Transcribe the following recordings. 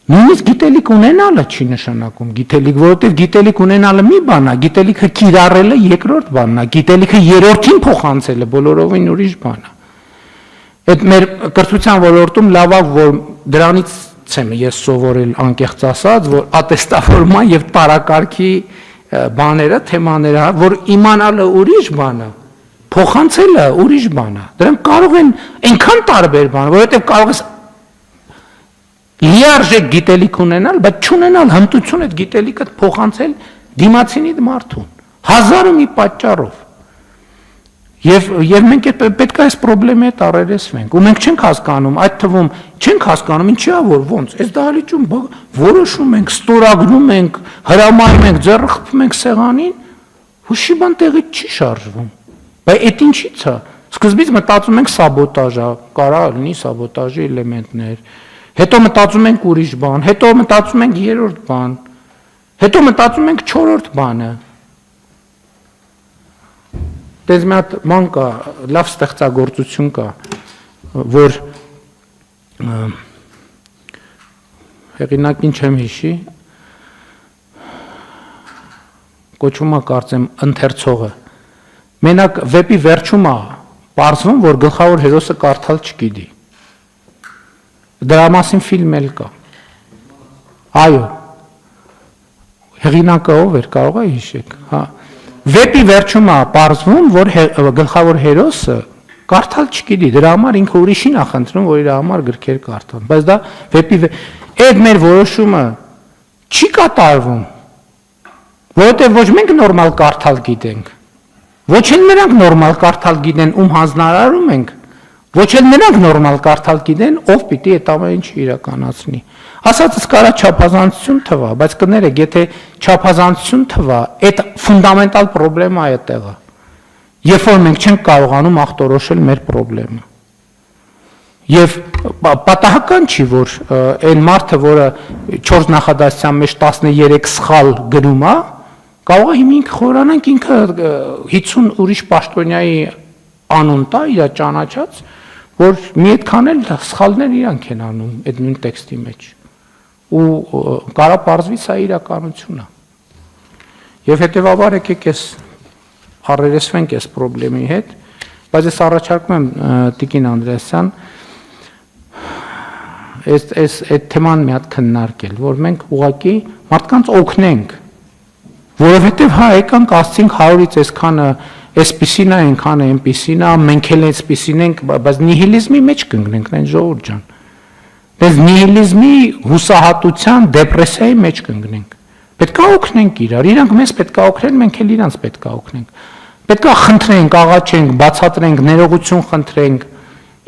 Նույնիսկ գիտելիք ունենալը չի նշանակում գիտելիք, որովհետև գիտելիք ունենալը մի բան է, գիտելիքը կիրառելը երկրորդ բանն է, գիտելիքը երրորդին փոխանցելը բոլորովին ուրիշ բան է։ Այդ մեր կրթության ոլորտում լավ է, որ դրանից եմ ես սովորել անկեղծ ասած, որ ատեստավորման եւ տարակարգի բաները, թեմաները, որ իմանալը ուրիշ բան է, փոխանցելը ուրիշ բան է։ Դրանք կարող են այնքան տարբեր բան, որովհետև կարող ես լիարժեք գիտելիք ունենալ, բայց չունենալ հմտություն այդ գիտելիքը փոխանցել դիմացինի մարդուն, հազարը մի պատճառով։ Եվ մենք պետք է այս խնդրի հետ առերեսվենք, ու մենք չենք հասկանում, այդ թվում չենք հասկանում, ինչի է որ ոնց, այս դահլիճում որոշում ենք, ստորագրում ենք, հրամայում ենք, ձեռը խփում ենք սեղանին, հուշի բան տեղից չի շարժվում։ Բայց այդ ինչի՞ց է։ Սկզբից մտածում ենք սաբոտաժ է, կարող լինի սաբոտաժի էլեմենտներ։ Հետո մտածում ենք ուրիշ բան, հետո մտածում ենք երրորդ բան, հետո մտածում ենք չորրորդ բանը։ Դες մի հատ ման կա, լավ ստեղծագործություն կա, որ հեղինակին չեմ հիշի, կոչվում է կարծեմ ընթերցողը։ Մենակ վեպի վերջում է պարզվում, որ գլխավոր հերոսը կարդալ չգիտի։ Դրա մասին ֆիլմ էլ կա։ Այո։ Հեղինակը ով էր, կարող է հիշեք, հա։ Վեպի վերջում է պարզվում, որ գլխավոր հերոսը կարդալ չգիտի, դրա համար ինքը ուրիշին է խնդրում, որ իր համար գրքեր կարդան, բայց դա վեպի այդ մեր որոշումը չի կատարվում, որովհետև ոչ մենք նորմալ կարդալ գիտենք, ոչ էլ նրանք նորմալ կարդալ գիտեն, ում հանձնարարում ենք, ոչ էլ նրանք նորմալ կարդալ գիտեն, ով պիտի այդ ամեն ինչը իրականացնի։ Ասածս կարա չափազանցություն թվա, բայց կներեք, եթե չափազանցություն թվա, այդ ֆունդամենտալ խնդրեմա է այդտեղը։ Երբ որ մենք չենք կարողանում ախտորոշել մեր խնդրեմը։ Եվ պատահական չի, որ այն մարդը, որը 4 նախադասության մեջ 13 սխալ գրում է, կարող է հիմա ինքը խորանանք, ինքը 50 ուրիշ պաշտոնյայի անուն տա, իր ճանաչած, որ մի այդքան էլ սխալներ իրանք են անում այդ նույն տեքստի մեջ ու կարա պարզվի սա իրականություն է։ Եվ հետևաբար եկեք ես առերեսվենք այս խնդրի հետ, բայց ես առաջարկում եմ Տիկին Անդրեասյան այդ թեման մի հատ քննարկել, որ մենք ուղղակի մարդկանց օգնենք, որովհետև հա եկանք ասցինք 100-ից այսքանը այսպիսին է, այնքան է, այնպիսին է, մենք էլ այսպիսին ենք, բայց նիհիլիզմի մեջ կընկնենք, այն ժողովուրդ ջան։ Բայց նիհիլիզմի հուսահատության, դեպրեսիայի մեջ կընկնենք։ Պետք է օգնենք իրար, իրանք մեզ պետք է օգնեն, մենք էլ իրանց պետք է օգնենք։ Պետք է խնդրենք, աղաչենք, բացատրենք, ներողություն խնդրենք,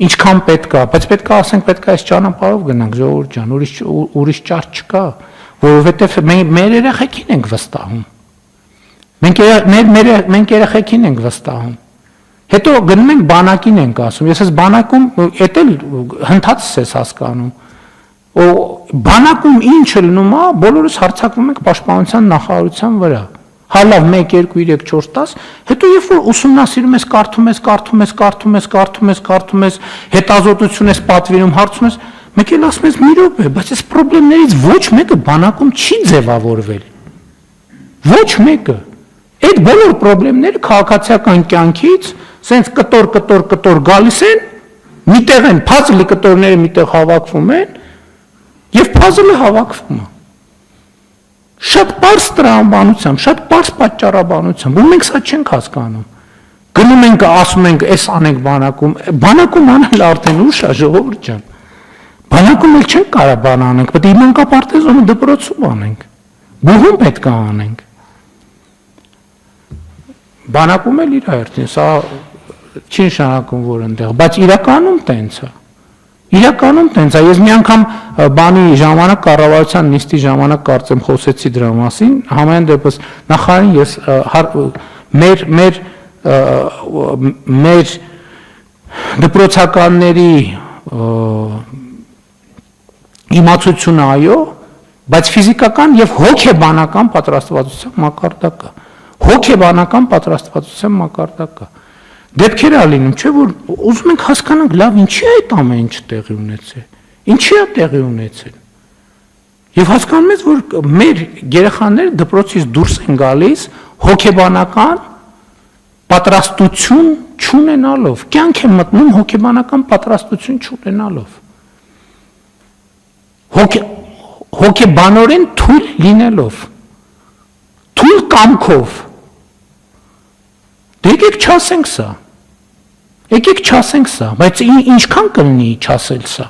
ինչքան պետք է, բայց պետք է ասենք, պետք է այս ճանապարհով գնանք, ժողովուրդ ջան, ուրիշ ճար չկա, որովհետև մեր երեխեքին ենք վստահում։ Մենք երեխեքին ենք վստահում։ Հետո գնում ենք բանակին ենք ասում, ես ես բանակում էդ էլ հնդածս ես հասկանում, բանակում ինչ լնում է, բոլորս հարձակվում ենք պաշտպանության նախարարության վրա, հալավ 1, 2, 3, 4, 10, հետո երբ որ ուսումնասիրում ես, կարդում ես, հետազոտություն ես պատվիրում, հարցում ես, մեկ էլ ասում ես մի րոպե, բայց այս խնդիրներից ոչ մեկը բանակում չի ձևավորվել, ոչ մեկը, այդ բոլոր խնդիրները քաղաքացիական կյանքից սենց կտոր գալիս են, միտեղ են, փազլի կտորները միտեղ հավաքվում են, և փազլը հավաքվում է։ Շատ պարզ տրամաբանությամբ, շատ պարզ պատճառաբանությամբ, ու մենք սա չենք հասկանում։ Գնում ենք, ասում ենք, այս անենք բանակում անել արդեն ուշ է, ժողովուրդ ջան։ Բանակում էլ չենք կարող բան անենք, պետք է մանկապարտեզում դպրոցում անենք, գյուղում պետք է անենք։ Բանակում էլ իր հերթին, սա չի նշանակում, որ ընդեղ, բայց իրականում տենց է։ Իրականում տենց է, ես մի անգամ բանի ժամանակ, կառավարության նիստի ժամանակ կարծեմ խոսեցի դրա մասին, համենայն դեպս նախարարին ես մեր դպրոցականների իմացությունը այո, բայց ֆիզիկական եւ հոգեբանական պատրաստվածության մակարդակը, հոգեբանական պատրաստվածության մակարդակը։ Դեպքեր ա լինում, չէ՞ որ ուզում ենք հասկանանք լավ ինչի է այդ ամեն ինչը տեղի ունեցել։ Ինչի է տեղի ունեցել։ Եվ հասկանում ես, որ մեր երեխաները դպրոցից դուրս են գալիս հոգեբանական պատրաստություն չունենալով, կյանք են մտնում հոգեբանական պատրաստություն չունենալով։ Հոգեբանորեն թույլ լինելով, թույլ կամքով։ Դե եկեք չասենք սա։ Եկեք չասենք սա, բայց ինչքան կլինի չասել սա։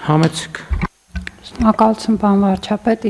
Համեցեք։ Շնորհակալություն, պարոն վարչապետ։